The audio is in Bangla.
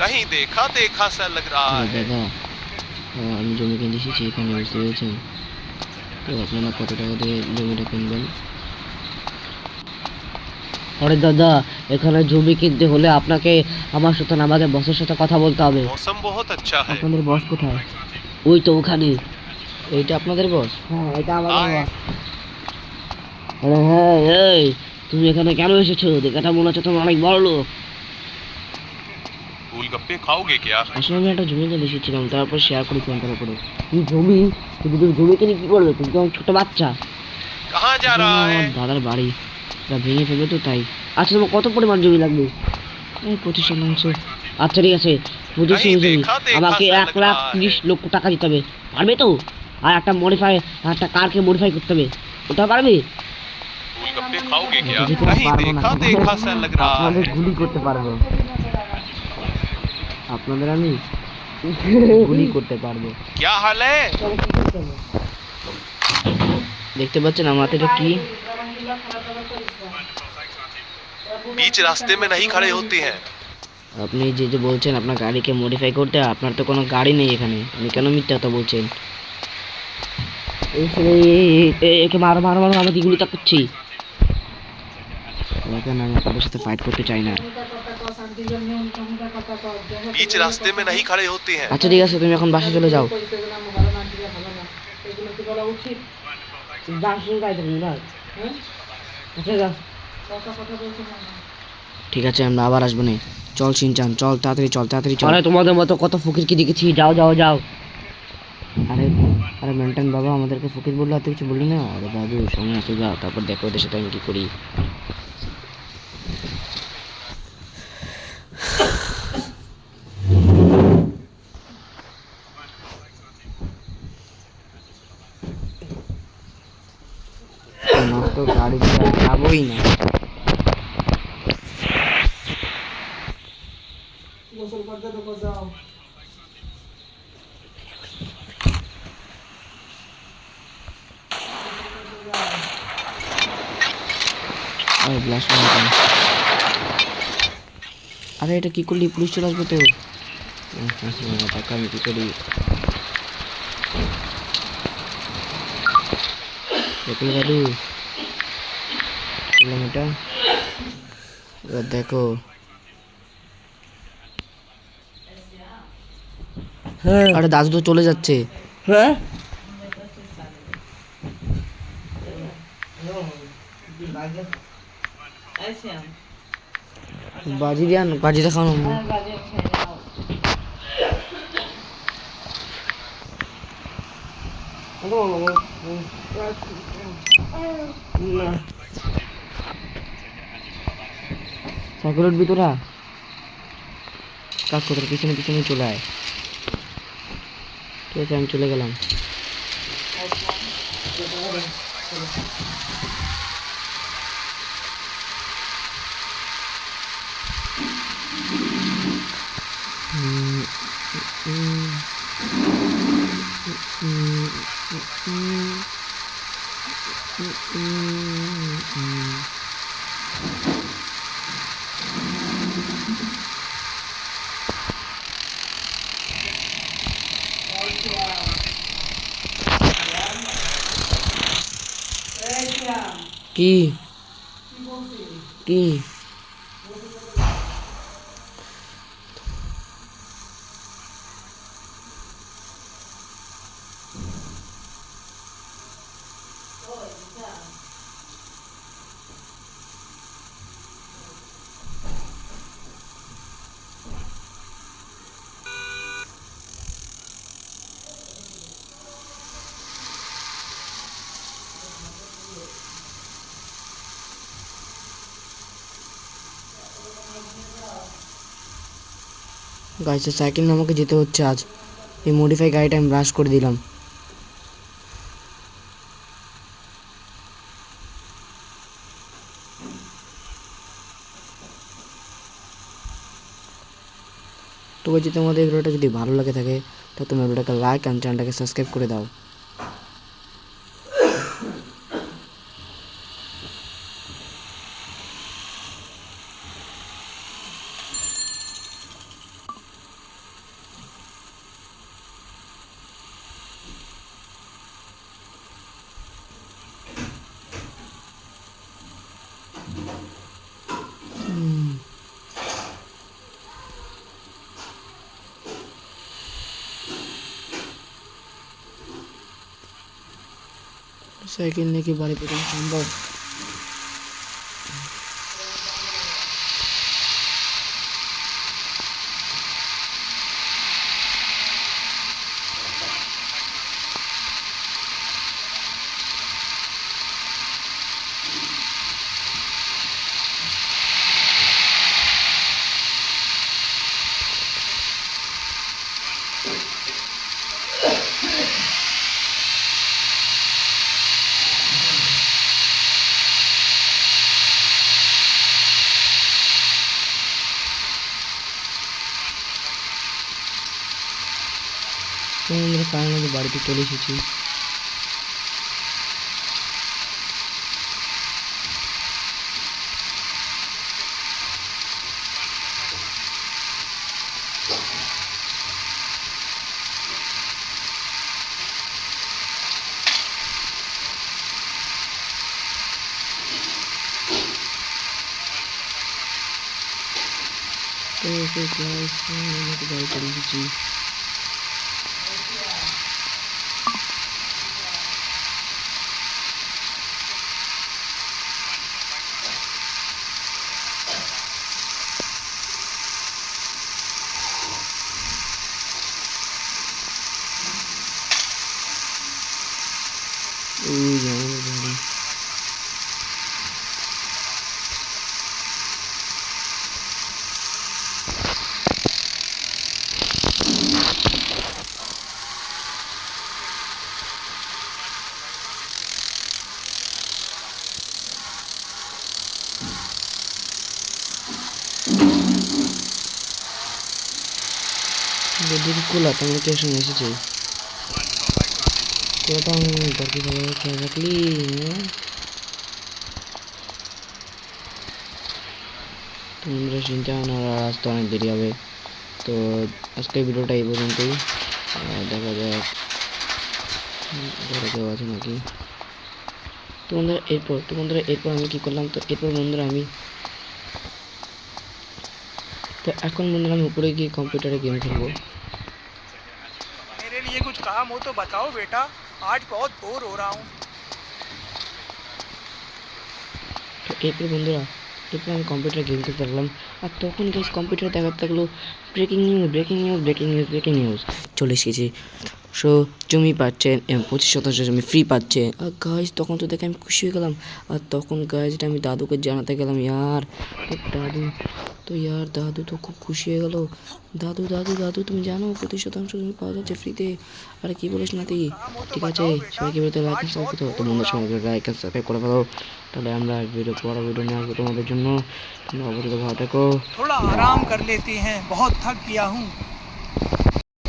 कहीं देखा देखा सा लग रहा है। দাদা আমি জমি কিনে এসেছি এখানে, বুঝতে পেরেছেন? তো আপনারা কত টাকা দিয়ে জমিটা কিনবেন? আরে দাদা, এখানে জমি কিনতে হলে আপনাকে আমার সাথে না, আমাদের বসের সাথে কথা বলতে হবে। मौसम बहुत अच्छा है। আপনাদের বস কোথায়? ওই তো ওখানে। এইটা আপনাদের বস? হ্যাঁ, এটা আমাদের আয়। বস। আরে হ্যাঁ, এই তুমি এখানে কেন এসেছো? দেখাটা মনে হচ্ছে তোমার অনেক বড় লোক। गोलगप्पे खाओगे क्या? আসলে আমি একটা জমি কিনে এসেছিলাম, তারপর শেয়ার করেছিলাম তার উপরে। কি জমি? কিন্তু তুমি জমি কিনে কি করবে? তুমি তো আমার ছোট বাচ্চা। कहाँ जा আসলে না, रहा है? আমার দাদার বাড়ি, এটা ভেঙে ফেলবে তো তাই। আচ্ছা, তোমার কত পরিমাণ জমি লাগবে? এই 25 শতাংশ। আচ্ছা ঠিক আছে, 25 कहीं জমি। देखा देखा আমাকে सा लग रहा 1,30,00,000 টাকা দিতে হবে। পারবে তো? আর একটা মডিফাই, একটা কারকে মডিফাই করতে হবে, ওটা পারবে? गोलगप्पे खाओगे क्या? যদি কোনো कहीं পারবো না, देखा देखा सा लग रहा আপনাদের है। গুলি করতে পারবো। আপনাদের আমি গুলি করতে পারবো। क्या हाल है? দেখতে পাচ্ছেন আমার হাতে এটা কি? बीच रास्ते में नहीं खड़े होते हैं। আপনি যে যে বলছেন আপনার গাড়িকে মডিফাই করতে, আপনার তো কোনো গাড়ি নেই এখানে, আপনি কেন মিথ্যা কথা বলছেন? এই ছেলে, একে মারো মারো মারো, আমি গুলিটা করছি। দেখেন, আমি আপনাদের সাথে ফাইট করতে চাই না। बीच रास्ते में नहीं खड़े होते हैं। আচ্ছা ঠিক আছে, তুমি এখন বাসে চলে যাও। ঠিক আছে, আমরা আবার আসবো না। চল শিনচান, চল তাড়াতাড়ি, চল তাড়াতাড়ি চল। আরে তোমাদের মতো কত ফকিরকে দেখেছি, যাও যাও যাও। আরে আরে মেন্টেন বাবা, আমাদেরকে ফকির বললো, এত কিছু বললি না? আরে বাবু, সময় আসো, যাও, তারপর দেখো ওদের সাথে আমি কি করি। আমার তো গাড়ি দিয়ে যাবোই না। আরে ব্লাস্ট মারো। আরে এটা কি করলি? পুলিশ চলে আসবে তো। টাকা আমি কি করি? দেখলি দাদু, করলাম এটা। এবার দেখো। হ্যাঁ, আরে দাদু তো চলে যাচ্ছে। হ্যাঁ, বাজি দিয়ান, বাজি দেখানো। সাইকেল উঠবি তোরা? কাজ করতে পিছনে পিছনে চলে আয়। ঠিক আছে, আমি চলে গেলাম। কি কি? গাইছে সাইকেল নিয়ে আমাকে যেতে হচ্ছে আজ। এই মডিফাই গাড়িটা আমি ব্রাশ করে দিলাম। তো যদি তোমাদের ভিডিওটা যদি ভালো লাগে থাকে, তো তোমরা ভিডিওটাকে লাইক আর চ্যানেলটাকে সাবস্ক্রাইব করে দাও। সাইকেল নিয়ে কি বাড়ি পর্যন্ত সম্ভব? আমরা ফাইনালি বাড়িতে চলে এসেছি। তো গাইস আমরা বাড়ি চলে এসেছি। ওই আমাদের বাড়ি। যদি কোলাতে আমরা স্টেশন এসেছি। কোলাটা আমি বাকি ভালো খেয়াল রাখলি। তোমরা চিন্তা না, আসতে অনেক দেরি হবে। তো আজকের ভিডিওটা এই পর্যন্তই। দেখা যাক ঘরে কেউ আছে নাকি। তো বন্ধুরা এরপর আমি কি করলাম, তো এরপর বন্ধুরা আমি এখন বন্ধুরা আমি উপরে গিয়ে কম্পিউটারে গেম খেলবো। मेरे लिए कुछ काम हो तो बताओ बेटा, आज बहुत बोर हो रहा हूँ। তো এরপর বন্ধুরা আমি কম্পিউটারে গেম খেলতে লাগলাম। আর তখন গাইস কম্পিউটারে দেখাতে থাকলো ব্রেকিং নিউজ চলে এসেছে। সো জমি পাচ্ছেন 25% জমি ফ্রি পাচ্ছেন। আর গাইস তখন তো দেখে আমি খুশি হয়ে গেলাম। আর তখন গাইস এটা আমি দাদুকে জানাতে গেলাম। দাদু তো খুব খুশি হয়ে গেল। দাদু তুমি জানো 25% জমি পাওয়া যাচ্ছে ফ্রিতে। আরে কি বলিস নাতি? ঠিক আছে, সবাইকে ভিডিওতে লাইক আর সাবস্ক্রাইব করতে হবে। তো বন্ধুরা সবাই লাইক আর সাবস্ক্রাইব করে ফেলো। তাহলে আমরা বড় ভিডিও নিয়ে আসবো তোমাদের জন্য। তোমরা অবশ্যই ভালো থেকো। थोड़ा आराम कर लेते हैं, बहुत थक गया हूँ।